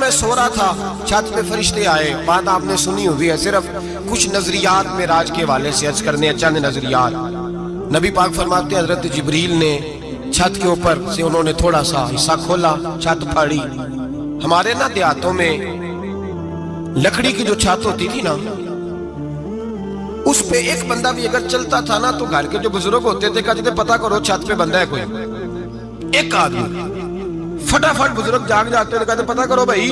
میں سو رہا تھا، چھت پہ فرشتے آئے. بات آپ نے سنی ہوئی ہے، صرف کچھ نظریات معراج کے حوالے سے عرض کرنے ہیں، چند نظریات. نبی پاک فرماتے ہیں حضرت جبریل نے چھت کے اوپر سے انہوں نے تھوڑا سا حصہ کھولا، چھت پھاڑی. ہمارے نا دیہاتوں میں لکڑی کی جو چھت ہوتی تھی نا، اس پہ ایک بندہ بھی اگر چلتا تھا نا تو گھر کے جو بزرگ ہوتے تھے کہتے تھے پتہ کرو چھت پہ بندہ ہے کوئی. ایک آدمی فٹافٹ بزرگ جاگ جاتے تھے، کہتے پتہ کرو بھائی.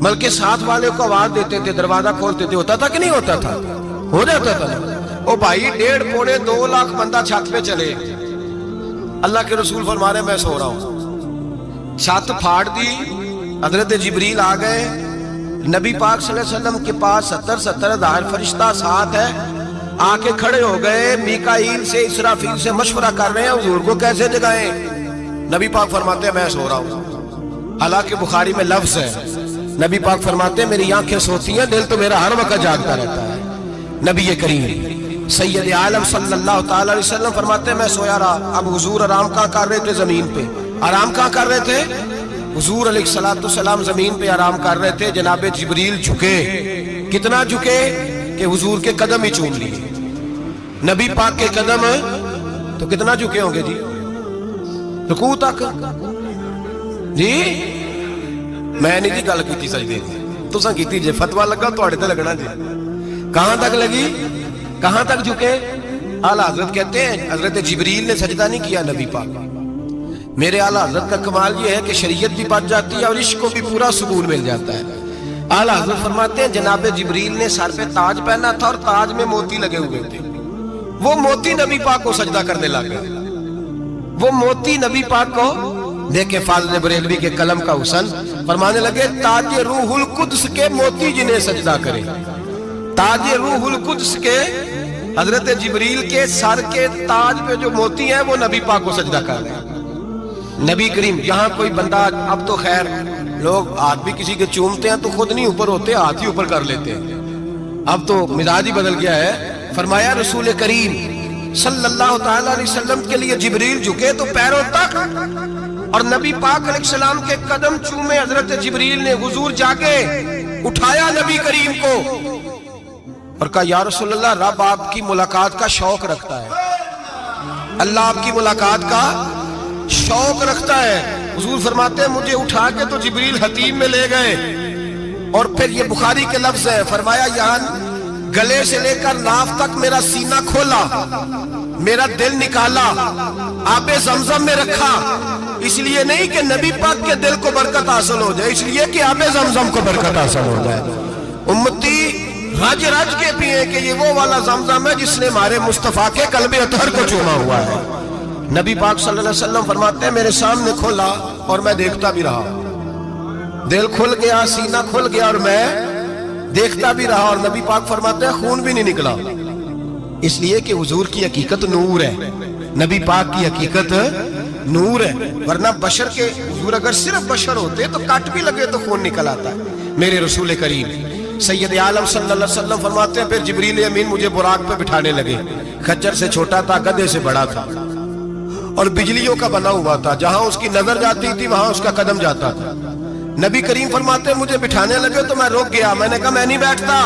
بلکہ ساتھ والے کو آواز دیتے تھے، دروازہ کھولتے تھے. ہوتا تھا کہ نہیں ہوتا تھا؟ ہو جاتا تھا. او بھائی 1.5-2 لاکھ بندہ چھت پہ چلے. اللہ کے رسول فرما رہے میں سو رہا ہوں. چھت پھاڑ دی، حضرت جبریل آ گئے. نبی پاک صلی اللہ علیہ وسلم کے پاس 70 ہزار فرشتہ ساتھ ہے، آ کے کھڑے ہو گئے. میکائیل سے اسرافیل سے مشورہ کر رہے ہیں حضور کو کیسے جگائیں. نبی پاک فرماتے ہیں میں سو رہا ہوں. حالانکہ بخاری میں لفظ ہے، نبی پاک فرماتے ہیں میری آنکھیں سوتی ہیں، دل تو میرا ہر وقت جاگتا رہتا ہے. نبی کریم سید عالم صلی اللہ تعالی علیہ وسلم فرماتے ہیں میں سویا رہا. اب حضور آرام کہاں کر رہے تھے؟ زمین پہ. آرام کہاں کر رہے تھے؟ حضور علیہ السلام زمین پہ آرام کر رہے تھے. جناب جبریل جھکے. کتنا جھکے کہ حضور کے قدم ہی چوم لیے. نبی پاک کے قدم تو کتنا جھکے ہوں گے جی؟ رکوع تک. جی میں نہیں جی گل کی سجدے دی، تساں کیتی جے. فتویٰ لگا تواڈے تے لگنا جی. کہاں تک لگی؟ کہاں تک جھکے؟ اعلیٰ حضرت کہتے ہیں حضرت جبریل نے سجدہ نہیں کیا نبی پاک. میرے اعلیٰ حضرت کا کمال یہ ہے کہ شریعت بھی بچ جاتی ہے اور عشق کو بھی پورا سکون مل جاتا ہے. اعلیٰ حضرت فرماتے ہیں جناب جبریل نے سر پہ تاج پہنا تھا اور تاج میں موتی لگے ہوئے تھے. وہ موتی نبی پاک کو سجدہ کرنے لگے. وہ موتی نبی پاک کو دیکھے. فاضل بریلوی کے قلم کا حسن فرمانے لگے تاج روح القدس کے موتی جنہیں سجدہ کرے. تاج روح القدس کے حضرت جبریل کے سر کے تاج پہ جو موتی ہیں وہ نبی پاک کو سجدہ کر رہے ہیں. نبی کریم یہاں کوئی بندہ، اب تو خیر لوگ ہاتھ بھی کسی کے چومتے ہیں تو خود نہیں اوپر ہوتے، ہاتھ ہی اوپر کر لیتے ہیں. اب تو مزاج ہی بدل گیا ہے. فرمایا رسول کریم صلی اللہ تعالی علیہ وسلم کے لیے جبریل جھکے تو پیروں تک، اور نبی پاک علیہ السلام کے قدم چومے. حضرت جبریل نے حضور جاگے، اٹھایا نبی کریم کو اور کہا یا رسول اللہ رب آپ کی ملاقات کا شوق رکھتا ہے. اللہ آپ کی ملاقات کا شوق رکھتا ہے. حضور فرماتے ہیں مجھے اٹھا کے تو جبریل حتیم میں لے گئے. اور پھر یہ بخاری کے لفظ ہے، فرمایا یہاں گلے سے لے کر ناف تک میرا سینہ کھولا، میرا دل نکالا، آب زمزم میں رکھا. اس لیے نہیں کہ نبی پاک کے دل کو برکت حاصل ہو جائے، اس لیے کہ آب زمزم کو برکت حاصل ہو جائے. امتی رج رج کے پیئے کہ یہ وہ والا زمزم ہے جس نے ہمارے مصطفیٰ کے قلب اطہر کو چوما ہوا ہے. نبی پاک صلی اللہ علیہ وسلم فرماتے ہیں میرے سامنے کھولا اور میں دیکھتا بھی رہا. دل کھل گیا، سینہ کھل گیا اور میں دیکھتا بھی رہا. اور نبی پاک فرماتے ہیں خون بھی نہیں نکلا، اس لیے کہ حضور کی حقیقت نور ہے. نبی پاک کی حقیقت نور ہے. ورنہ بشر کے حضور اگر صرف بشر ہوتے تو کٹ بھی لگے تو خون نکل آتا ہے. میرے رسول کریم سید عالم صلی اللہ علیہ وسلم فرماتے ہیں پھر جبریل امین مجھے براق پہ بٹھانے لگے. خچر سے چھوٹا تھا، گدھے سے بڑا تھا اور بجلیوں کا بنا ہوا تھا. جہاں اس کی نظر جاتی تھی وہاں اس کا قدم جاتا تھا. نبی کریم فرماتے ہیں مجھے بٹھانے لگے تو میں رک گیا. میں نے کہا میں نہیں بیٹھتا.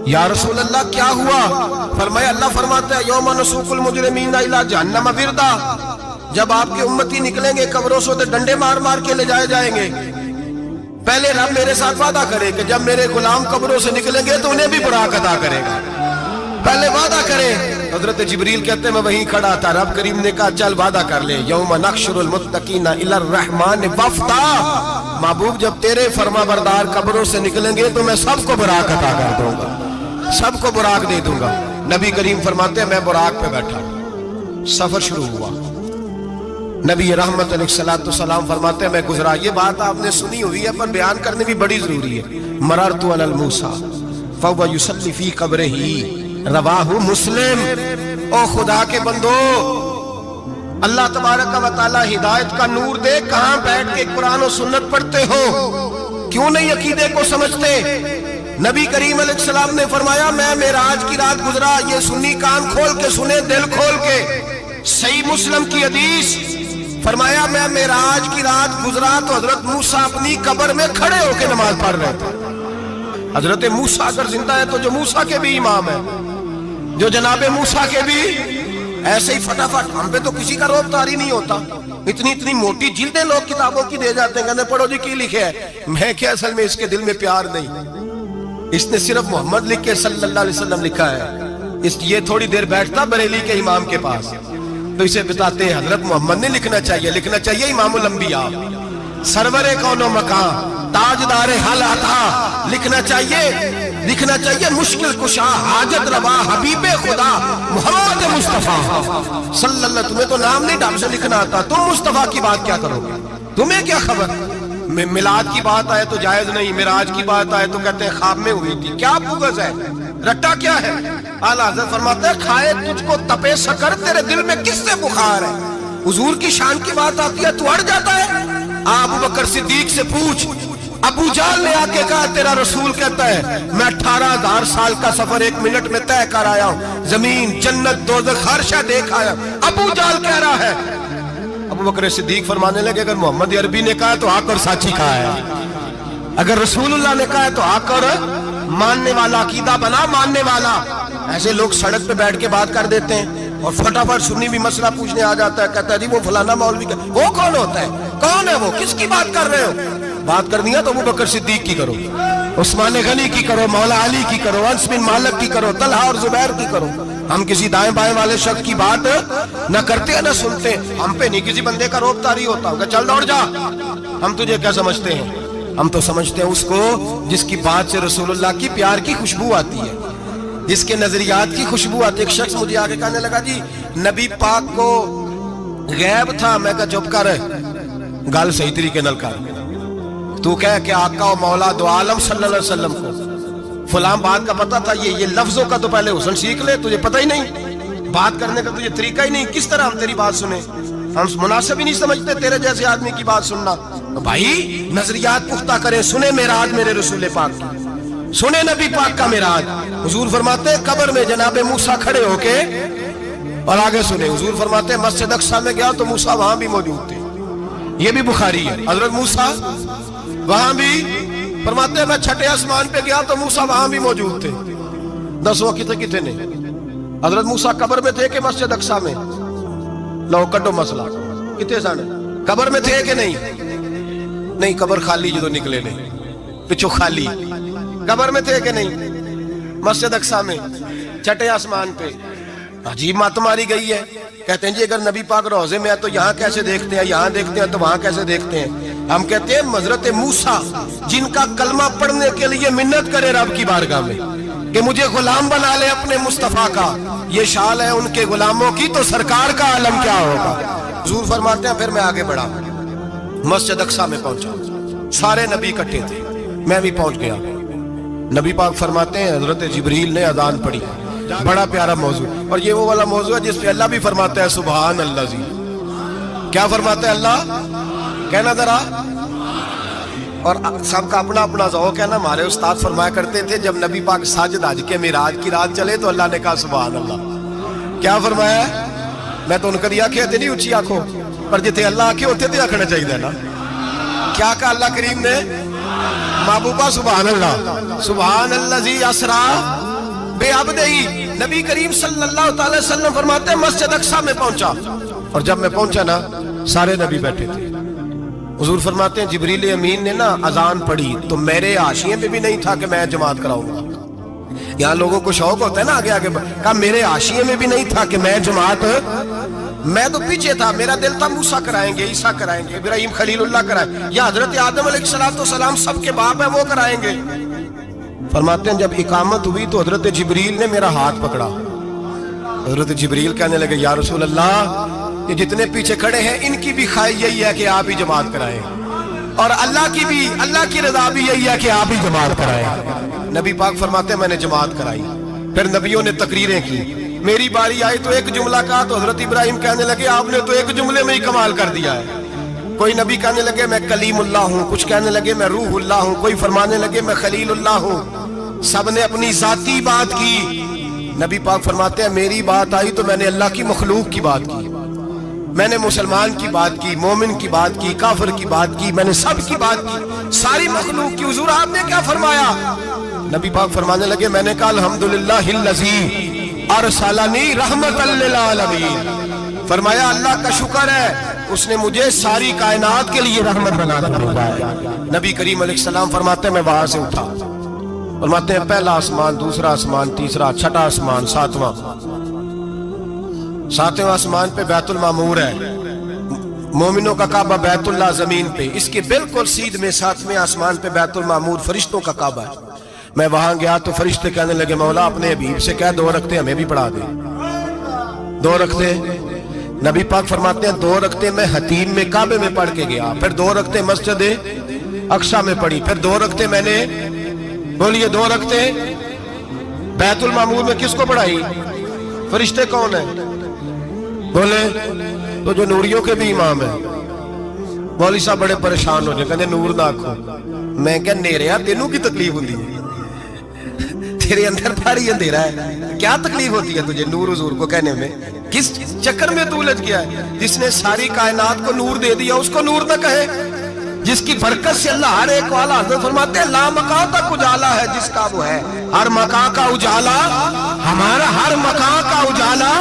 یا رسول اللہ کیا ہوا؟ فرمایا اللہ فرماتا ہے یوم نسوق المجرمین الی جہنم وردا. جب آپ کے امتی نکلیں گے قبروں سے تو ڈنڈے مار مار کے لے جائے جائیں گے. پہلے رب میرے ساتھ وعدہ کرے کہ جب میرے غلام قبروں سے نکلیں گے تو انہیں بھی براق عطا کرے گا. پہلے وعدہ کرے. حضرت جبریل کہتے ہیں میں وہیں کھڑا تھا. رب کریم نے کہا چل وعدہ کر لے. یوم نحشر المتقین الی الرحمن وفدا. محبوب جب تیرے فرما بردار قبروں سے نکلیں گے تو میں سب کو براق عطا کر دوں گا، سب کو براق دے دوں گا. نبی کریم فرماتے ہیں میں براق پہ بیٹھا. سفر شروع ہوا. نبی رحمت علیہ السلام فرماتے ہیں میں گزرا. یہ بات آپ نے سنی ہوئی ہے پر بیان کرنے بھی بڑی ضروری ہے. مررت علی الموسیٰ فہو یصلی فی قبرہ رواہ مسلم. او خدا کے بندو، اللہ تبارک و تعالی ہدایت کا نور دے. کہاں بیٹھ کے قرآن و سنت پڑھتے ہو؟ کیوں نہیں عقیدے کو سمجھتے؟ نبی کریم علیہ السلام نے فرمایا میں معراج کی رات گزرا. یہ سنی کان کھول کے سنے، دل کھول کے. صحیح مسلم کی حدیث فرمایا میں معراج کی رات گزرا تو حضرت موسیٰ اپنی قبر میں کھڑے ہو کے نماز پڑھ رہے تھے. حضرت موسیٰ اگر زندہ ہے تو جو موسیٰ کے بھی امام ہے، جو جناب موسیٰ کے بھی ایسے ہی فٹافٹ. ہم پہ تو کسی کا روب طاری نہیں ہوتا. اتنی موٹی جلدیں لوگ کتابوں کی دے جاتے ہیں، کہتے ہیں پڑھو جی کی لکھے ہے. میں کیا اصل میں اس کے دل میں پیار نہیں، اس نے صرف محمد لکھ کے صلی اللہ علیہ وسلم لکھا ہے. یہ تھوڑی دیر بیٹھتا بریلی کے امام کے پاس تو اسے بتاتے ہیں حضرت محمد نے لکھنا چاہیے امام الانبیاء، سرور کون و مکان، تاجدار حالات، لکھنا چاہیے مشکل کشا، حاجت روا، حبیب خدا محمد مصطفیٰ صلی اللہ. تمہیں تو نام نہیں ڈھنگ سے لکھنا آتا، تم مصطفیٰ کی بات کیا کرو گے؟ تمہیں کیا خبر؟ میلاد کی بات آئے تو جائز نہیں، معراج کی بات آئے تو کہتے ہیں خواب میں ہوئی تھی. کیا بغض ہے، رٹا کیا ہے؟ اعلیٰ حضرت فرماتے ہیں کھائے تجھ کو تپے سکر، تیرے دل میں کس سے بخار ہے؟ حضور کی شان کی بات آتی ہے تو اڑ جاتا ہے. ابو بکر صدیق سے پوچھ، ابو جہل نے آ کے کہا تیرا رسول کہتا ہے میں 18,000 سال کا سفر 1 منٹ میں طے کر آیا ہوں، زمین جنت دوزخ ہر شے دیکھ آیا. ابو جہل کہہ رہا ہے. ابو بکر صدیق فرمانے لگے اگر محمد عربی نے کہا تو آ کر ساتھی کہا ہے، اگر رسول اللہ نے کہا ہے تو آ کر ماننے والا، عقیدہ بنا ماننے والا. ایسے لوگ سڑک پہ بیٹھ کے بات کر دیتے ہیں اور فٹافٹ سنی بھی مسئلہ پوچھنے آ جاتا ہے، کہتا ہے جی وہ فلانا مولوی کا. وہ کون ہوتا ہے؟ کون ہے وہ؟ کس کی بات کر رہے ہو؟ بات کرنی ہے تو ابو بکر صدیق کی کرو، عثمان غنی کی کرو، مولا علی کی کرو، انس بن مالک کی کرو، طلحہ اور زبیر کی کرو. ہم کسی دائیں بائیں والے شخص کی بات نہ کرتے ہیں نہ سنتے. ہم پہ نہیں کسی بندے کا روب طاری ہوتا کہ چل دوڑ جا. ہم تجھے کیا سمجھتے ہیں؟ ہم تو سمجھتے ہیں اس کو جس کی بات سے رسول اللہ کی پیار کی خوشبو آتی ہے، جس کے نظریات کی خوشبو آتی ہے. ایک شخص مجھے آگے کہنے لگا جی نبی پاک کو غیب تھا. میں کہا چپ کر، گل صحیح طریقے نال کر. تو کہہ کہ آقا و مولا دو عالم صلی اللہ علیہ وسلم کو فلاں بات کا پتہ تھا. یہ لفظوں کا تو پہلے حسن سیکھ لے، تجھے پتہ ہی نہیں، بات کرنے کا تجھے طریقہ ہی نہیں. کس طرح ہم تیری بات سنیں؟ ہم مناسب ہی نہیں سمجھتے تیرے جیسے آدمی کی بات سننا. بھائی نظریات پختہ کریں. سنیں معراج میرے رسول پاک کی، سنیں نبی پاک کا معراج. حضور فرماتے ہیں قبر میں جناب موسیٰ کھڑے ہو کے، اور آگے سنیں حضور فرماتے ہیں مسجد اقصیٰ میں گیا تو موسیٰ وہاں بھی موجود تھے. یہ بھی بخاری ہے. حضرت موسیٰ وہاں بھی فرماتے ہیں میں چھٹے آسمان پہ گیا تو موسیٰ وہاں بھی موجود تھے. 10 وہ کتنے نے؟ حضرت موسیٰ قبر میں تھے کہ مسجد اقصیٰ میں؟ لو کٹو مسئلہ کتنے سانے قبر میں تھے کہ نہیں؟ قبر خالی جو نکلے نہیں پچھو خالی. قبر میں تھے کہ نہیں؟ مسجد اقصیٰ میں چھٹے آسمان پہ. عجیب مات ماری گئی ہے. کہتے ہیں جی اگر نبی پاک روزے میں ہے تو یہاں کیسے دیکھتے ہیں، یہاں دیکھتے ہیں تو وہاں کیسے دیکھتے ہیں؟ ہم کہتے ہیں حضرت موسیٰ جن کا کلمہ پڑھنے کے لیے منت کرے رب کی بارگاہ میں کہ مجھے غلام بنا لے اپنے مصطفیٰ کا، یہ شال ہے ان کے غلاموں کی، تو سرکار کا عالم کیا ہوگا؟ حضور فرماتے ہیں پھر میں آگے بڑھا، مسجد اقصیٰ میں پہنچا. سارے نبی اکٹھے تھے، میں بھی پہنچ گیا. نبی پاک فرماتے ہیں حضرت جبریل نے اذان پڑھی. بڑا پیارا موضوع، اور یہ وہ والا موضوع ہے جس پہ اللہ بھی فرماتا ہے سبحان اللہ. جی کیا فرماتا ہے اللہ؟ کہنا ذرا. اور سب کا اپنا اپنا ذوق ہے نا. ہمارے استاد فرمایا کرتے تھے جب نبی پاک ساجد حج کے معراج کی رات چلے تو اللہ نے کہا سبحان اللہ. کیا فرمایا؟ میں تو ان کری آنکھیں تے نہیں اچھی آنکھوں پر جتنے اللہ آنکھیں ہوتے تے آنکھنا چاہیے نا. کیا کہا اللہ کریم نے؟ محبوبہ سبحان اللہ. سبحان اللہ زی اسرا بے عبدہی. نبی کریم صلی اللہ تعالی وسلم فرماتے ہیں مسجد اقصیٰ میں پہنچا، اور جب میں پہنچا نا سارے نبی بیٹھے تھے. حضور فرماتے ہیں جبریل امین نے نا اذان پڑھی تو میرے حاشیے پہ بھی نہیں تھا کہ میں جماعت کراؤں گا. یہاں لوگوں کو شوق ہوتا ہے نا آگے آگے، کہا میرے حاشیے میں بھی نہیں تھا کہ میں جماعت. میں تو پیچھے تھا، میرا دل تھا موسیٰ کرائیں گے، عیسیٰ کرائیں گے، ابراہیم خلیل اللہ کرائیں گے، یا حضرت آدم علیہ السلام سب کے باپ ہیں وہ کرائیں گے. فرماتے ہیں جب اقامت ہوئی تو حضرت جبریل نے میرا ہاتھ پکڑا. حضرت جبریل کہنے لگے یا رسول اللہ یہ جتنے پیچھے کھڑے ہیں ان کی بھی خواہش یہی ہے کہ آپ ہی جماعت کرائیں، اور اللہ کی رضا بھی یہی ہے کہ آپ ہی جماعت کرائیں. نبی پاک فرماتے ہیں میں نے جماعت کرائی. پھر نبیوں نے تقریریں کی. میری باری آئی تو ایک جملہ کہا تو حضرت ابراہیم کہنے لگے آپ نے تو ایک جملے میں ہی کمال کر دیا ہے. کوئی نبی کہنے لگے میں کلیم اللہ ہوں، کچھ کہنے لگے میں روح اللہ ہوں، کوئی فرمانے لگے میں خلیل اللہ ہوں. سب نے اپنی ذاتی بات کی. نبی پاک فرماتے ہیں میری بات آئی تو میں نے اللہ کی مخلوق کی بات کی. میں نے مسلمان کی بات کی، مومن کی بات کی، کافر کی بات کی، میں نے سب کی بات کی، ساری مخلوق کی۔ حضور آپ نے کیا فرمایا؟ نبی پاک فرمانے لگے میں نے کہا الحمدللہ الذی ارسلنی رحمۃ للعالمین، فرمایا اللہ کا شکر ہے اس نے مجھے ساری کائنات کے لیے رحمت بنا کر بھیجا۔ نبی کریم علیہ السلام فرماتے ہیں میں وہاں سے اٹھا، فرماتے ہیں پہلا آسمان، دوسرا آسمان، تیسرا، چھٹا آسمان، ساتواں آسمان پہ بیت المعمور ہے، مومنوں کا کعبہ بیت اللہ زمین پہ، اس کے بالکل سیدھ میں 7ویں آسمان پہ بیت المعمور فرشتوں کا کعبہ ہے۔ میں وہاں گیا تو فرشتے کہنے لگے مولا اپنے حبیب سے کہہ 2 رکعتیں ہمیں بھی پڑھا دے۔ 2 رکعتیں نبی پاک فرماتے ہیں 2 رکعتیں میں حتیم میں کعبے میں پڑھ کے گیا، پھر 2 رکعتیں مسجد اقصی میں پڑھی، پھر 2 رکعتیں میں نے بولیے 2 رکعتیں بیت المعمور میں کس کو پڑھائی؟ فرشتے کون ہیں؟ بولے تو جو نوریوں کے بھی امام ہیں۔ مولوی صاحب بڑے پریشان ہو جائے، کہتے نور نہ آکھو۔ میں کہ نیریا تینوں کی تکلیف ہوتی ہے، تیرے اندر بھاری اندھیرا ہے، کیا تکلیف ہوتی ہے تجھے نور حضور کو کہنے میں؟ کس چکر میں تو الجھ گیا ہے؟ جس نے ساری کائنات کو نور دے دیا اس کو نور نہ کہے، جس کی برکت سے اللہ ہر ایک والا، حضرت فرماتے ہیں لا مکان تک اجالا ہے جس کا وہ ہے، ہر مکان کا اجالا ہمارا، ہر مکان کا اجالا،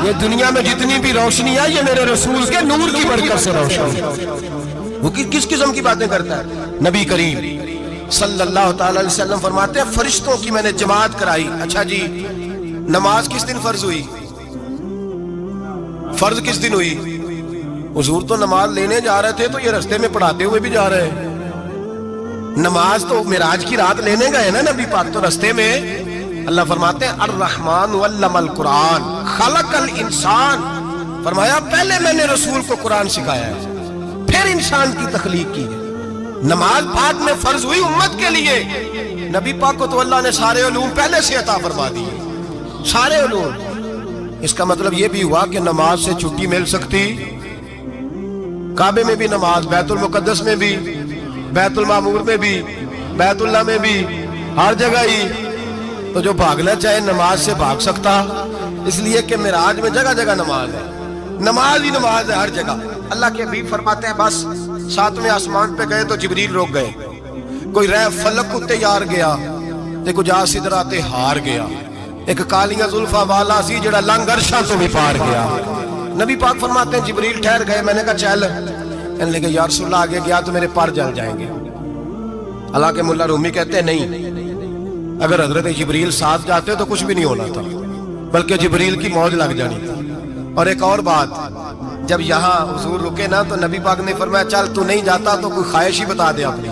یہ دنیا میں جتنی بھی روشنی ہے یہ میرے رسول کے نور کی برکت سے روشن ہے۔ وہ کس قسم کی باتیں کرتا ہے؟ نبی کریم صلی اللہ تعالی علیہ وسلم فرماتے ہیں فرشتوں کی میں نے جماعت کرائی۔ اچھا جی نماز کس دن فرض ہوئی؟ فرض کس دن ہوئی؟ حضور تو نماز لینے جا رہے تھے تو یہ رستے میں پڑھاتے ہوئے بھی جا رہے ہیں۔ نماز تو معراج کی رات لینے گئے نا نبی پاک، تو رستے میں اللہ فرماتے ہیں الرحمن علم القرآن خلق الانسان، فرمایا پہلے میں نے رسول کو قرآن سکھایا ہے پھر انسان کی تخلیق کی ہے۔ نماز بعد میں فرض ہوئی امت کے لیے، نبی پاک کو تو اللہ نے سارے علوم پہلے سے عطا فرما دیے، سارے علوم۔ اس کا مطلب یہ بھی ہوا کہ نماز سے چھٹی مل سکتی، کعبے میں بھی نماز، بیت المقدس میں بھی، بیت المعمور میں بھی، بیت اللہ میں بھی، ہر جگہ ہی۔ تو جو بھاگنا چاہے نماز سے بھاگ سکتا، اس لیے کہ معراج میں جگہ جگہ نماز ہے، نماز ہی نماز ہے ہر جگہ۔ اللہ کے حبیب فرماتے ہیں بس 7ویں آسمان پہ گئے تو جبریل روک گئے، کوئی رہ فلک اتے یار گیا تے کچھ آ سدرا تے ہار گیا، ایک کالیاں زلفاں والا سی جڑا لنگ عرشاں تو بھی پار گیا۔ نبی پاک فرماتے ہیں جبریل ٹھہر گئے، میں نے کہا چل، کہنے لگے یا رسول اللہ آگے گیا تو میرے پر جل جائیں گے۔ حالانکہ ملا رومی کہتے ہیں نہیں، اگر حضرت جبریل ساتھ جاتے تو کچھ بھی نہیں ہونا تھا، بلکہ جبریل کی موج لگ جانی تھی۔ اور ایک اور بات، جب یہاں حضور رکے نا تو نبی پاک نے فرمایا چل تو نہیں جاتا تو کوئی خواہش ہی بتا دے اپنی۔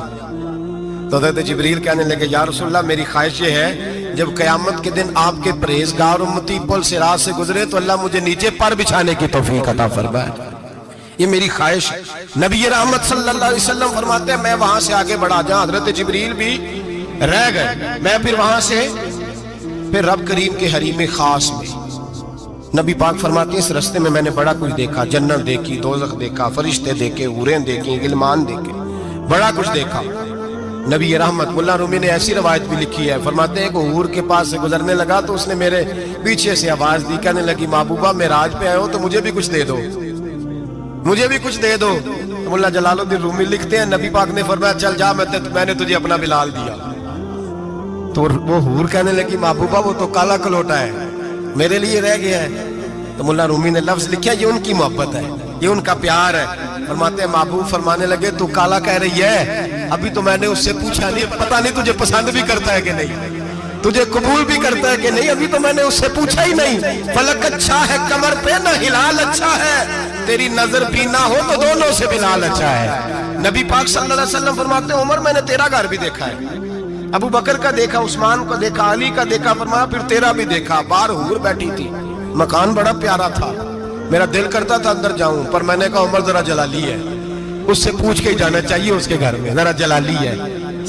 تو حضرت جبریل کہنے لگے یا رسول اللہ میری خواہش یہ ہے جب قیامت کے دن آپ کے پرہیزگار امتی پل صراط سے گزرے تو اللہ مجھے نیچے پر بچھانے کی توفیق عطا فرمائے، یہ میری خواہش ہے۔ نبی رحمت صلی اللہ علیہ وسلم فرماتے ہیں میں وہاں سے آگے بڑھا جہاں حضرت جبریل بھی رہ گئے، میں پھر وہاں سے پھر رب کریم کے حریم خاص میں۔ نبی پاک فرماتے ہیں اس رستے میں میں نے بڑا کچھ دیکھا، جنت دیکھی، دوزخ دیکھا، فرشتے دیکھے، حوریں دیکھی، غلمان دیکھے، بڑا کچھ دیکھا۔ نبی رحمت ملا رومی نے ایسی روایت بھی لکھی ہے، فرماتے ہیں کہ حور کے پاس سے گزرنے لگا تو اس نے میرے پیچھے سے آواز دی، کہنے لگی محبوبہ معراج پہ آئے ہو تو مجھے بھی کچھ دے دو، مجھے بھی کچھ دے دو۔ مولا جلال الدین رومی لکھتے ہیں نبی پاک نے فرمایا چل جا میں نے تجھے اپنا بلال دیا۔ تو وہ حور کہنے لگی محبوبہ وہ تو کالا کلوٹا ہے، میرے لیے رہ گیا ہے۔ تو مولا رومی نے لفظ لکھا یہ ان کی محبت ہے، یہ ان کا پیار ہے۔ فرماتے ہیں محبوب فرمانے لگے تو کالا کہہ رہی ہے، ابھی تو میں نے اس سے پوچھا نہیں، پتہ نہیں تجھے پسند بھی کرتا ہے کہ نہیں، تجھے قبول بھی کرتا ہے کہ نہیں، ابھی تو میں نے اس سے پوچھا ہی نہیں۔ فلک اچھا ہے کمر پہ نہ ہلال اچھا ہے، تیری نظر بھی نہ ہو تو دونوں سے بلال اچھا ہے۔ نبی پاک صلی اللہ علیہ وسلم فرماتے ہیں عمر میں نے تیرا گھر بھی دیکھا ہے، ابو بکر کا دیکھا، عثمان کا دیکھا، علی کا دیکھا، فرمایا پھر تیرا بھی دیکھا۔ باہر حور بیٹھی تھی، مکان بڑا پیارا تھا، میرا دل کرتا تھا اندر جاؤں، پر میں نے کہا عمر ذرا جلالی ہے، اس سے پوچھ کے ہی جانا چاہیے اس کے گھر میں، ذرا جلالی ہے۔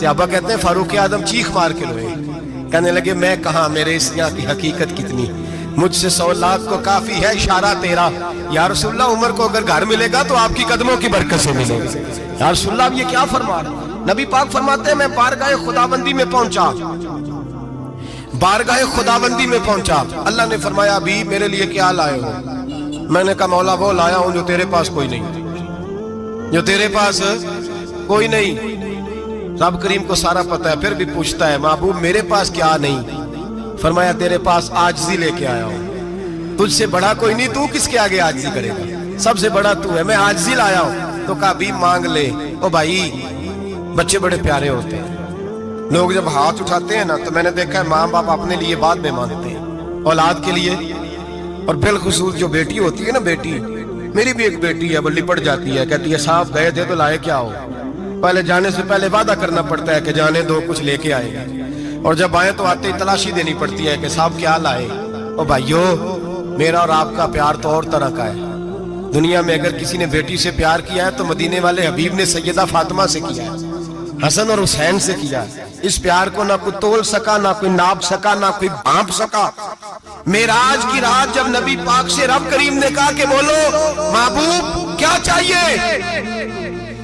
صحابہ کہتے ہیں فاروق اعظم چیخ مار کے روئے، کہنے لگے میں کہاں، میرے اس یہاں کی حقیقت کتنی، مجھ سے 100 لاکھ کو کافی ہے اشارہ تیرا۔ یا رسول اللہ عمر کو اگر گھر ملے گا تو آپ کی قدموں کی برکت سے ملے گا۔ یا رسول اللہ اب یہ کیا فرما رہا؟ نبی پاک فرماتے ہیں میں بارگاہ خداوندی میں پہنچا، بارگاہ خداوندی میں پہنچا، اللہ نے فرمایا ابھی میرے لیے کیا لائے ہو؟ میں نے کہا مولا وہ لایا ہوں جو تیرے پاس کوئی نہیں, جو تیرے پاس کوئی نہیں. رب کریم کو سارا پتہ ہے, پھر بھی پوچھتا ہے محبوب میرے پاس کیا نہیں؟ فرمایا تیرے پاس عاجزی لے کے آیا ہوں. تجھ سے بڑا کوئی نہیں, تو کس کے آگے عاجزی کرے گا؟ سب سے بڑا تو ہے, میں عاجزی لایا ہوں. تو کہا بھی مانگ لے. او بھائی بچے بڑے پیارے ہوتے ہیں, لوگ جب ہاتھ اٹھاتے ہیں نا تو میں نے دیکھا ہے ماں باپ اپنے لیے بعد میں مانگتے ہیں, اولاد کے لیے. اور بالخصوص جو بیٹی ہوتی ہے نا, بیٹی, میری بھی ایک بیٹی ہے, وہ لپٹ جاتی ہے, کہتی ہے صاحب گئے تھے تو لائے کیا ہو؟ پہلے جانے سے پہلے وعدہ کرنا پڑتا ہے کہ جانے دو کچھ لے کے آئے گا, اور جب آئے تو آتے ہی تلاشی دینی پڑتی ہے کہ صاحب کیا لائے. او بھائیو میرا اور آپ کا پیار تو اور طرح کا ہے. دنیا میں اگر کسی نے بیٹی سے پیار کیا ہے تو مدینے والے حبیب نے سیدہ فاطمہ سے کیا ہے, حسن اور حسین سے کیا ہے. اس پیار کو نہ کوئی تول سکا, نہ کوئی ناپ سکا, نہ کوئی بھانپ سکا. معراج کی رات جب نبی پاک سے رب کریم نے کہا کہ بولو محبوب کیا چاہیے,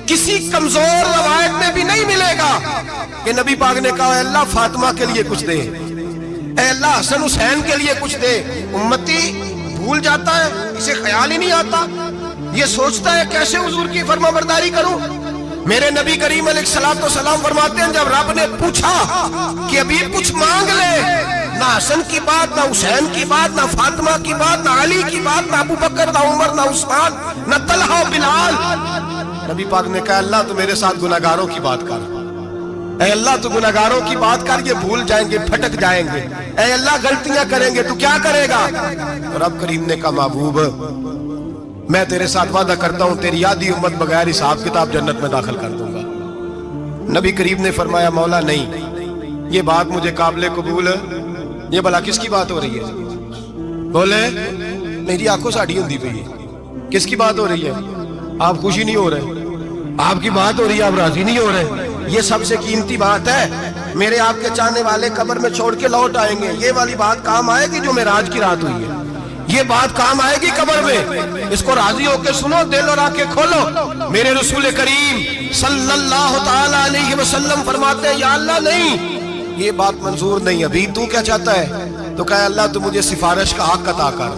کسی کمزور روایت میں بھی نہیں ملے گا کہ نبی پاک نے کہا اے اللہ فاطمہ کے لیے کچھ دے, اے اللہ حسن حسین کے لیے کچھ دے. امتی بھول جاتا ہے, اسے خیال ہی نہیں آتا, یہ سوچتا ہے کیسے حضور کی فرما برداری کروں. میرے نبی کریم علیہ السلام فرماتے ہیں جب رب نے پوچھا کہ ابھی کچھ مانگ لے, نہ حسن کی بات, نہ حسین کی بات, نہ فاطمہ کی بات, نہ علی کی بات, نہ ابو بکر, نہ عمر, نہ عثمان, نہ طلحہ و بلال. نبی پاک نے کہا اللہ تو میرے ساتھ گناہگاروں کی بات کر, اے اللہ تو گناہگاروں کی بات کر, یہ بھول جائیں گے, پھٹک جائیں گے, اے اللہ غلطیاں کریں گے, تو کیا کرے گا؟ تو رب کریم نے کہا محبوب میں تیرے ساتھ وعدہ کرتا ہوں تیری آدھی امت بغیر حساب کتاب جنت میں داخل کر دوں گا. نبی کریم نے فرمایا مولا نہیں, یہ بات مجھے قابل قبول ہے. یہ بھلا کس کی بات ہو رہی ہے؟ بولے میری آنکھوں سے اڑی ہوندی پئی ہے, کس کی بات ہو رہی ہے؟ آپ خوشی نہیں ہو رہے, آپ کی بات ہو رہی ہے, آپ راضی نہیں ہو رہے. یہ سب سے قیمتی بات ہے. میرے آپ کے چاہنے والے قبر میں چھوڑ کے لوٹ آئیں گے, یہ والی بات کام آئے گی جو معراج کی رات ہوئی ہے, یہ بات کام آئے گی قبر میں. اس کو راضی ہو کے سنو, دل اور آنکھیں کھولو. میرے رسول کریم صلی اللہ تعالی علیہ وسلم فرماتے ہیں یا اللہ نہیں, یہ بات منظور نہیں. ابھی تو کیا چاہتا ہے؟ تو کہا اللہ تو مجھے سفارش کا حق عطا کر,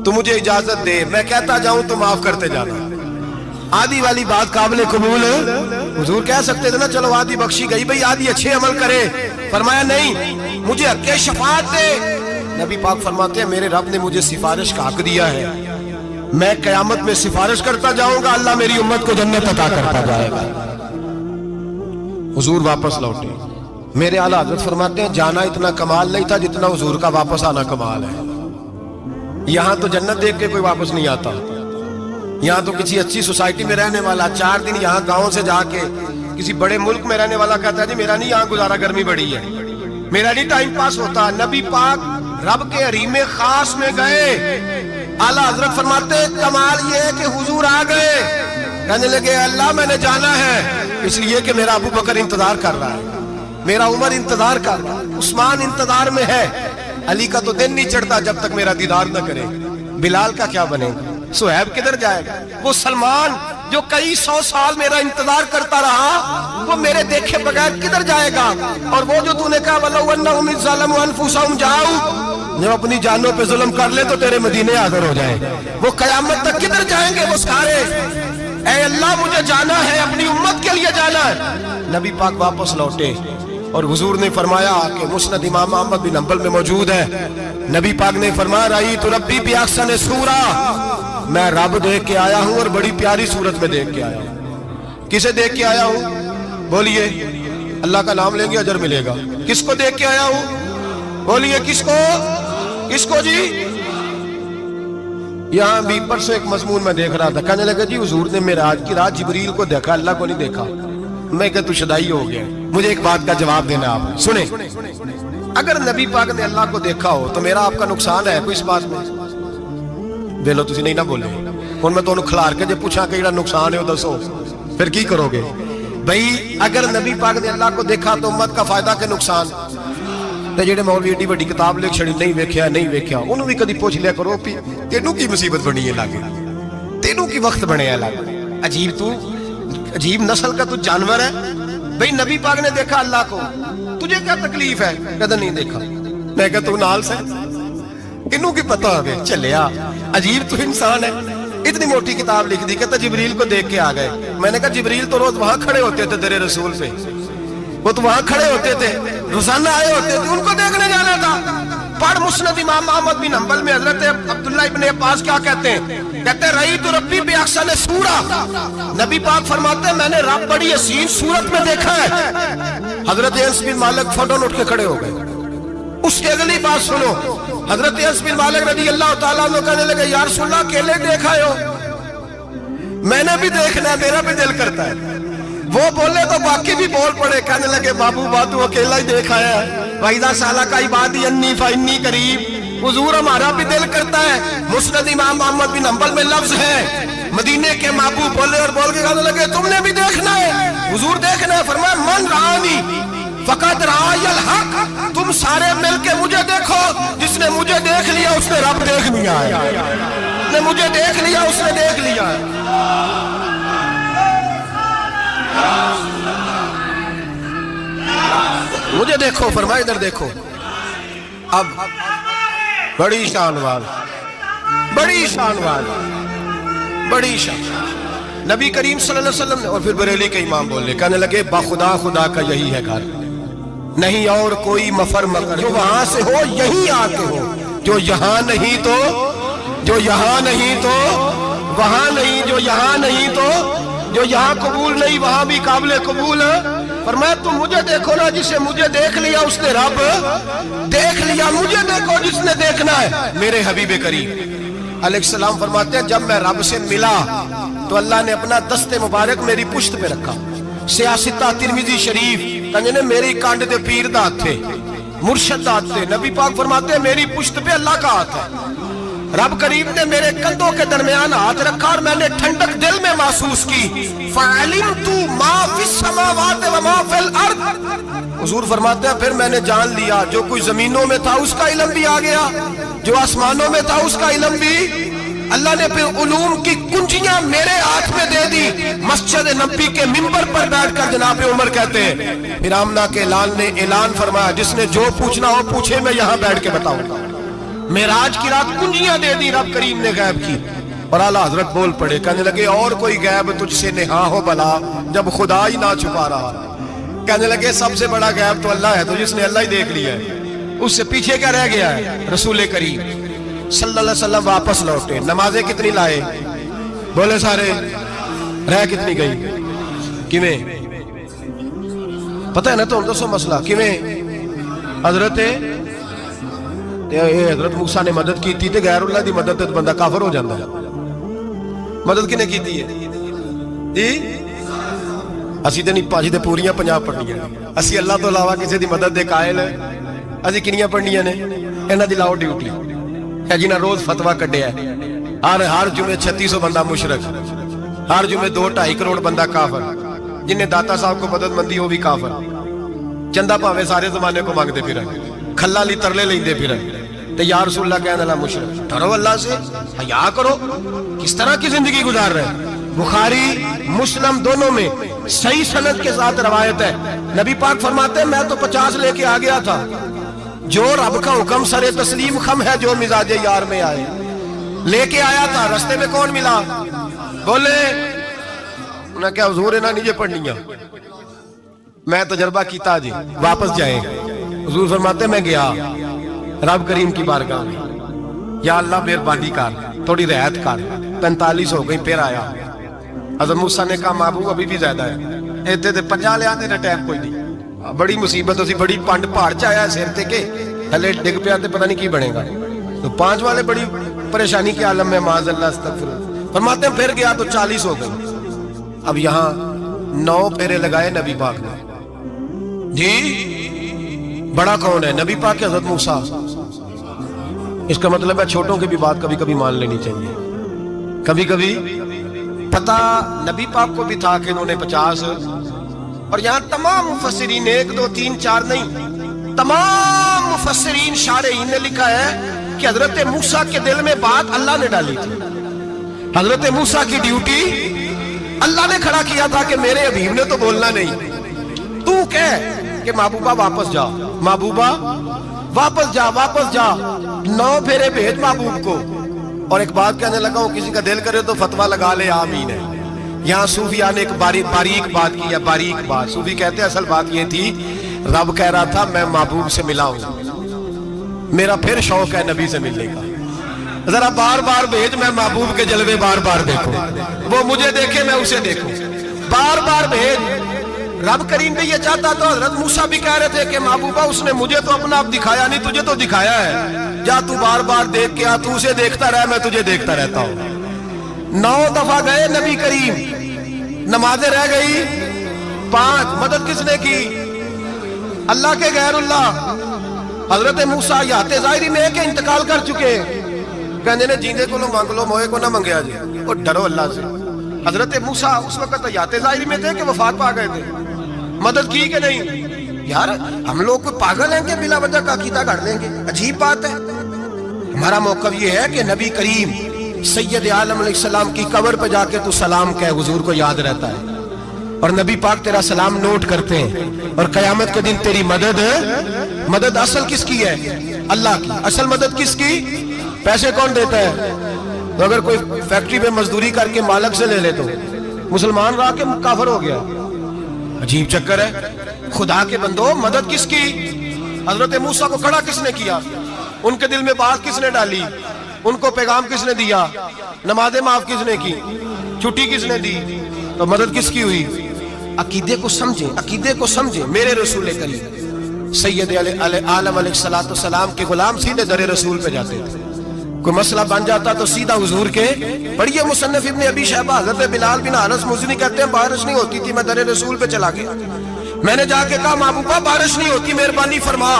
تو مجھے اجازت دے, میں کہتا جاؤں تو معاف کرتے جانا. آدھی والی بات قابل قبول ہے. حضور کہہ سکتے تھے نا چلو آدھی بخشی گئی, بھئی آدھی اچھے عمل کرے. فرمایا نہیں, مجھے حق شفاعت دے. نبی پاک فرماتے ہیں میرے رب نے مجھے سفارش کا حق دیا ہے, میں قیامت میں سفارش کرتا جاؤں گا, اللہ میری امت کو جنت عطا کرتا جائے گا. حضور واپس لوٹے. میرے اعلیٰ حضرت فرماتے ہیں جانا اتنا کمال نہیں تھا جتنا حضور کا واپس آنا کمال ہے. یہاں تو جنت دیکھ کے کوئی واپس نہیں آتا, یہاں تو کسی اچھی سوسائٹی میں رہنے والا 4 دن یہاں گاؤں سے جا کے کسی بڑے ملک میں رہنے والا کہتا ہے جی میرا نہیں یہاں گزارا, گرمی بڑی ہے, میرا نہیں ٹائم پاس ہوتا. نبی پاک رب کے حریم خاص میں گئے. اعلیٰ حضرت فرماتے ہیں کمال یہ ہے کہ حضور آ گئے, کہنے لگے اللہ میں نے جانا ہے اس لیے کہ میرا ابو بکر انتظار کر رہا ہے, میرا عمر انتظار کر رہا ہے, عثمان انتظار میں ہے, علی کا تو دن نہیں چڑھتا جب تک میرا دیدار نہ کرے. بلال کا کیا بنے گا, صہیب کدھر جائے گا, وہ سلمان جو کئی 100 سال میرا انتظار کرتا رہا وہ میرے دیکھے بغیر کدھر جائے گا. اور وہ جو تو نے کہا وَلَوْ أَنَّهُمْ إِذْ ظَلَمُوا أَنفُسَهُمْ جَاءُوا, جب اپنی جانوں پہ ظلم کر لے تو تیرے مدینے حاضر ہو جائیں, وہ قیامت تک کدھر جائیں گے وہ سارے. اے اللہ مجھے جانا ہے, اپنی امت کے لیے جانا ہے. نبی پاک واپس لوٹے اور حضور نے فرمایا کہ مسند امام احمد بن حنبل میں موجود ہے, نبی پاک نے فرمایا رأیت ربی بأحسن صورہ, میں رب دیکھ کے آیا ہوں اور بڑی پیاری صورت میں دیکھ کے آیا ہوں. کسے دیکھ کے آیا ہوں؟ بولیے, اللہ کا نام لیں گے اجر ملے گا. کس کو دیکھ کے آیا ہوں؟ بولیے کس کو, کس کو جی؟ یہاں بھی پرسوں ایک مضمون میں دیکھ رہا تھا, کہنے لگا جی حضور نے معراج کی رات جبریل کو دیکھا, اللہ کو نہیں دیکھا. میں کہ تو شدائی ہو گیا. مجھے ایک بات کا جواب دینا آپ سنیں, اگر نبی پاک نے اللہ کو دیکھا ہو تو میرا آپ کا نقصان ہے کوئی اس بات میں؟ بولو تسی نہیں نہ بولے, ہن میں تانوں کھلار کے جے پوچھاں کہ جڑا نقصان ہے وہ دسو, پھر کی کرو گے؟ بھئی اگر نبی پاک نے اللہ کو دیکھا تو امت کا فائدہ کہ نقصان؟ تے جڑے مولوی ایڈی بڑی کتاب لکھ چھڑی نہیں ویکھیا انہوں بھی کدی پوچھ لیا کرو بھی تینوں کی مصیبت بنی ہے لاگے, تینوں کی وقت بنے ہے لاگے, عجیب نسل کا تو جانور ہے. بھئی نبی پاک نے دیکھا اللہ کو, تجھے کیا تکلیف ہے؟ کہتا نہیں دیکھا. میں کہتا تو نال سے انہوں کی پتہ ہو گئے چلیا عجیب تو انسان ہے، اتنی موٹی کتاب لکھ دی، کہتا جبریل کو دیکھ کے آ گئے۔ میں نے کہا جبریل تو روز وہاں کھڑے ہوتے تھے تیرے رسول پہ، وہ تو وہاں کھڑے ہوتے تھے، روزانہ آئے ہوتے تھے، ان کو دیکھنے جانا تھا۔ پڑھ مسند امام احمد بن حنبل میں حضرت عبداللہ ابن عباس کیا کہتے ہیں؟ کہتے ہیں رأیت ربی بأحسن صورۃ، نبی پاک فرماتے ہیں میں نے رب بڑی حسین صورت میں دیکھا ہے۔ حضرت انس بن مالک فوراً اٹھ کے کھڑے ہو گئے۔ اس کی اگلی بات سنو، حضرت انس بن مالک رضی اللہ تعالیٰ عنہ کہنے لگے یا رسول اللہ اکیلے دیکھا ہو؟ میں نے بھی دیکھنا ہے، میرا بھی دل کرتا ہے۔ وہ بولے تو باقی بھی بول پڑے، کہنے لگے بابو تو اکیلا ہی دیکھا ہے، وَإِذَا سَأَلَكَ عِبَادِي عَنِّي فَإِنِّي قَرِيبٌ، حضور ہمارا بھی دل کرتا ہے۔ مسند امام احمد بن حنبل میں لفظ ہے، مدینے کے محبوب بولے اور بول کے کہنے لگے تم نے بھی دیکھنا ہے، حضور دیکھنا ہے۔ فرمایا من رآنی فقط رآی الحق، تم سارے مل کے مجھے دیکھو، جس نے مجھے دیکھ لیا اس نے رب دیکھ لیا ہے، جس نے مجھے دیکھ لیا اس نے دیکھ لیا ہے۔ مجھے دیکھو، فرمایا ادھر دیکھو۔ اب بڑی شان وال، بڑی شان وال، بڑی شان، نبی کریم صلی اللہ علیہ وسلم نے، اور پھر بریلی کے امام بولے، کہنے لگے باخدا خدا کا یہی ہے گھر، نہیں اور کوئی مفر مگر، جو وہاں سے ہو یہی آ کے ہو، جو یہاں نہیں تو، جو یہاں نہیں تو وہاں نہیں، جو یہاں نہیں تو جو یہاں قبول نہیں وہاں بھی قابل قبول ہے۔ فرمایا تم مجھے دیکھو نا، جسے مجھے دیکھ لیا اس نے رب دیکھ لیا، مجھے دیکھو جس نے دیکھنا ہے میرے حبیب کریم علیہ السلام۔ فرماتے ہیں جب میں رب سے ملا تو اللہ نے اپنا دست مبارک میری پشت پہ رکھا، سیاستہ ترمذی شریف کہنے نے میری کانڈ دے پیر دا ہاتھ تھے، مرشد دا ہاتھ تھے۔ نبی پاک فرماتے ہیں میری پشت پہ اللہ کا ہاتھ ہے، رب کریم نے میرے کندھوں کے درمیان ہاتھ رکھا اور میں نے ٹھنڈک دل میں محسوس کی۔ فَعَلِمْتُ مَا فِي السَّمَاوَاتِ وَمَا فِي الْأَرْضِ، حضور فرماتے ہیں پھر میں نے جان لیا جو کچھ زمینوں میں تھا اس کا علم بھی آ گیا، جو آسمانوں میں تھا اس کا علم بھی۔ اللہ نے پھر علوم کی کنجیاں میرے ہاتھ میں دے دی۔ مسجد نبی کے منبر پر بیٹھ کر جناب عمر کہتے ہیں پھر آمنہ کے لال نے اعلان فرمایا جس نے جو پوچھنا ہو پوچھے، میں یہاں بیٹھ کے بتاؤں گا۔ معراج کی رات کنجیاں دے دی رب کریم نے غیب کی، اور اعلیٰ حضرت بول پڑے، کہنے لگے اور کوئی غیب تجھ سے نہا ہو بلا جب خدا ہی نہ چھپا رہا۔ کہنے لگے سب سے بڑا غیب تو اللہ ہے، تو جس نے اللہ ہی دیکھ لیا ہے اس سے پیچھے کیا رہ گیا ہے؟ رسول کریم صلی اللہ علیہ وسلم واپس لوٹے، نمازیں کتنی لائے؟ بولے سارے، رہ کتنی گئی؟ کیویں پتہ ہے نا؟ تو ہم دسو مسئلہ کیویں؟ حضرت موسیٰ نے مدد کی تھی تے غیر اللہ دی مدد تے بندہ کافر ہو جاندہ ہے۔ مدد کنے کی تھی ہے جی؟ اسی تے نہیں پانچ تے پوریاں 50 پڑھنیاں، اسی اللہ تو علاوہ کسی دی مدد دے قائل ہے، اسی کنیاں پڑھنیاں نے؟ انہاں دی لاؤ ڈیوٹی ہے جنہاں روز فتویٰ کڈیا ہے، ہر جمعے 3600 بندہ مشرک، ہر جمعے 2-2.5 کروڑ بندہ کافر، جنہیں داتا صاحب کو مدد مندی ہو بھی کافر، چندہ پاوے سارے زمانے کو مانگتے پھر، کھلا لی ترلے لیندے پھر، تے یا رسول اللہ کہنے اللہ مشرک، ڈرو اللہ سے، حیا کرو، کس طرح کی زندگی گزار رہے ہیں؟ بخاری مسلم دونوں میں صحیح سند کے ساتھ روایت ہے، نبی پاک فرماتے ہیں میں تو 50 لے کے آ گیا تھا، جو رب کا حکم سر تسلیم خم ہے جو مزاج یار میں آئے، لے کے آیا تھا، رستے میں کون ملا؟ بولے انہیں کیا حضور انہیں نیجے پڑھنیاں، میں تجربہ کیتا جی واپس جائیں۔ حضور فرماتے میں گیا رب کریم کی بارگاہ میں، یا اللہ مہربانی کر، تھوڑی رعایت کر، 45 ہو گئی، پھر آیا۔ حضرت موسیٰ نے کہا محبوب ابھی بھی زیادہ ہے، ایتے تے 50 لے آنے نا ٹائم کوئی نہیں، بڑی مصیبت اسی بڑی پانڈ پہاڑ چایا ہے سیر تے کے ہلے ڈگ پیا تے پتہ نہیں کی بنے گا، تو 5 والے بڑی پریشانی کے عالم میں معاذ اللہ استغفر۔ فرماتے ہیں پھر گیا تو 40 ہو گئی، اب یہاں 9 پھیرے لگائے نبی پاک نے جی۔ بڑا کون ہے؟ نبی پاک کے حضرت موسیٰ۔ اس کا مطلب ہے چھوٹوں کی بھی بات کبھی کبھی مان لینی چاہیے، کبھی کبھی پتہ نبی پاک کو بھی تھا کہ انہوں نے 50، اور یہاں تمام مفسرین 1 2 3 4 نہیں، تمام مفسرین شارحین نے لکھا ہے کہ حضرت موسیٰ کے دل میں بات اللہ نے ڈالی تھی، حضرت موسیٰ کی ڈیوٹی اللہ نے کھڑا کیا تھا کہ میرے حبیب نے تو بولنا نہیں، تو کہہ کہ محبوبہ واپس جاؤ، محبوبہ واپس جا 9 پھیرے بھیج محبوب کو. اور ایک بات کہنے لگا ہوں, کسی کا دل کرے تو فتویٰ لگا لے, آمین ہے. یہاں صوفیاء نے ایک باریک بات کی ہے, باریک بات. صوفی کہتے ہیں اصل بات یہ تھی, رب کہہ رہا تھا میں محبوب سے ملا ہوں, میرا پھر شوق ہے نبی سے ملنے کا, ذرا بار بار بھیج, میں محبوب کے جلوے بار بار دیکھوں, وہ مجھے دیکھے میں اسے دیکھوں, بار بار بھیج. رب کریم بھی یہ چاہتا تو حضرت موسیٰ بھی کہہ رہے تھے کہ محبوبہ اس نے مجھے تو اپنا آپ دکھایا نہیں, تجھے تو دکھایا ہے, جا تو بار بار دیکھ کے آ, تو اسے دیکھتا رہ, میں تجھے دیکھتا رہتا ہوں. 9 دفعہ گئے نبی کریم, نمازیں رہ گئی 5. مدد کس نے کی؟ اللہ کے غیر اللہ. حضرت موسیٰ یات ظاہری میں کہ انتقال کر چکے, کہنے نے جیندے کو مانگ لو, موئے کو نہ منگیا جی, اور ڈرو اللہ سے. حضرت موسیٰ اس وقت یات ظاہری میں تھے کہ وفات پا گئے تھے, مدد کی کہ نہیں؟ یار ہم لوگ کوئی پاگل ہیں کہ بلا وجہ کا عقیدہ گھڑ لیں گے؟ عجیب بات ہے. ہمارا موقف یہ ہے کہ نبی کریم سید عالم علیہ السلام کی قبر پہ جا کے تو سلام کہے, حضور کو یاد رہتا ہے, اور نبی پاک تیرا سلام نوٹ کرتے ہیں, اور قیامت کے دن تیری مدد اصل کس کی ہے؟ اللہ کی. اصل مدد کس کی؟ پیسے کون دیتا ہے؟ تو اگر کوئی فیکٹری میں مزدوری کر کے مالک سے لے لے تو مسلمان رہا کہ کافر ہو گیا. عجیب چکر ہے. خدا کے بندو, مدد کس کی؟ حضرت موسیٰ کو کھڑا کس نے کیا؟ ان کے دل میں بات کس نے ڈالی؟ ان کو پیغام کس نے دیا؟ نمازیں معاف کس نے کی؟ چھٹی کس نے دی؟ تو مدد کس کی ہوئی؟ عقیدے کو سمجھیں, عقیدے کو سمجھیں. میرے رسول کریم سید عالم علیہ السلام کے غلام سیدھے در رسول پہ جاتے تھے. کوئی مسئلہ بن جاتا تو سیدھا حضور کے. پڑھیے مصنف ابن ابی شیبہ, حضرت بلال بن حارث مزنی کہتے ہیں بارش نہیں ہوتی تھی, میں در رسول پہ چلا گیا, میں نے جا کے کہا محبوبہ بارش نہیں ہوتی, مہربانی فرما.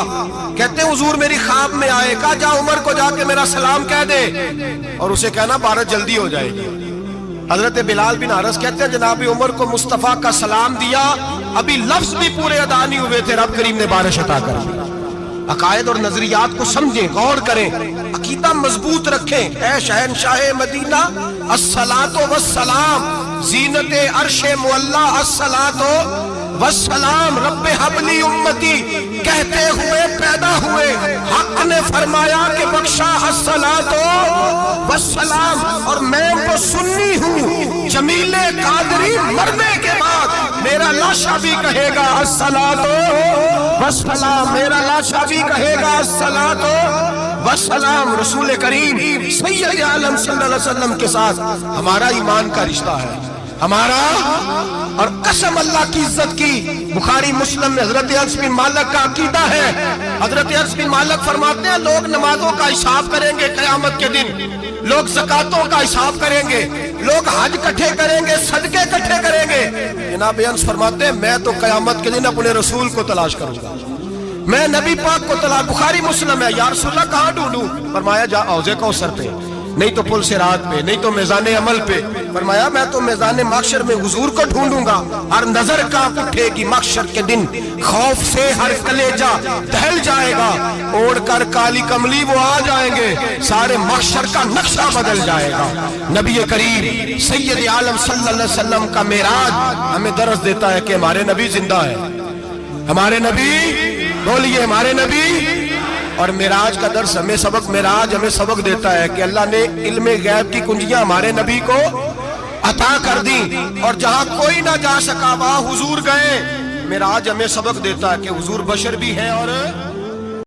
کہتے ہیں حضور میری خواب میں آئے, کہا جا عمر کو جا کے میرا سلام کہہ دے, اور اسے کہنا بارش جلدی ہو جائے گی. حضرت بلال بن حارث کہتے ہیں جناب عمر کو مصطفیٰ کا سلام دیا, ابھی لفظ بھی پورے ادا نہیں ہوئے تھے, رب کریم نے بارش عطا کر دی. عقائد اور نظریات کو سمجھیں, غور کریں, عقیدہ مضبوط رکھیں. اے شہنشاہ مدینہ الصلاۃ والسلام, زینت عرش معلی الصلاۃ والسلام, رب حبلی امتی کہتے ہوئے پیدا ہوئے, حق نے فرمایا کہ بخشا الصلاۃ والسلام. اور میں تو سنی ہوں, جمیل قادری مرنے کے بعد میرا لاشا بھی کہے گا الصلاۃ والسلام, میرا لاشا بھی کہے گا الصلاۃ والسلام. رسول کریم سید عالم صلی اللہ علیہ وسلم کے ساتھ ہمارا ایمان کا رشتہ ہے, ہمارا. اور قسم اللہ کی عزت کی, بخاری مسلم میں حضرت انس بن مالک کا عقیدہ ہے. حضرت انس بن مالک فرماتے ہیں لوگ نمازوں کا حساب کریں گے قیامت کے دن, لوگ زکاتوں کا حساب کریں گے, لوگ حج کٹھے کریں گے, صدقے کٹھے کریں گے. جناب انس فرماتے ہیں میں تو قیامت کے دن اپنے رسول کو تلاش کروں گا, میں نبی پاک کو تلاش. بخاری مسلم ہے. یا رسول اللہ کہاں ڈھونڈوں؟ فرمایا جا حوض کوثر پہ, نہیں تو پل صراط پہ, نہیں تو میزان عمل پہ. فرمایا میں تو میزان محشر میں حضور کو ڈھونڈوں گا. ہر نظر کانپ اٹھے گی محشر کے دن, خوف سے ہر کلیجہ دہل جائے گا, اوڑھ کر کالی کملی وہ آ جائیں گے, سارے محشر کا نقشہ بدل جائے گا. نبی کریم سید عالم صلی اللہ علیہ وسلم کا معراج ہمیں درس دیتا ہے کہ ہمارے نبی زندہ ہے, ہمارے نبی, بولیے ہمارے نبی. اور معراج کا درس ہمیں سبق, معراج ہمیں سبق دیتا ہے کہ اللہ نے علم غیب کی کنجیاں ہمارے نبی کو عطا کر دی, اور جہاں کوئی نہ جا سکا وہاں حضور گئے. معراج ہمیں سبق دیتا ہے کہ حضور بشر بھی ہے اور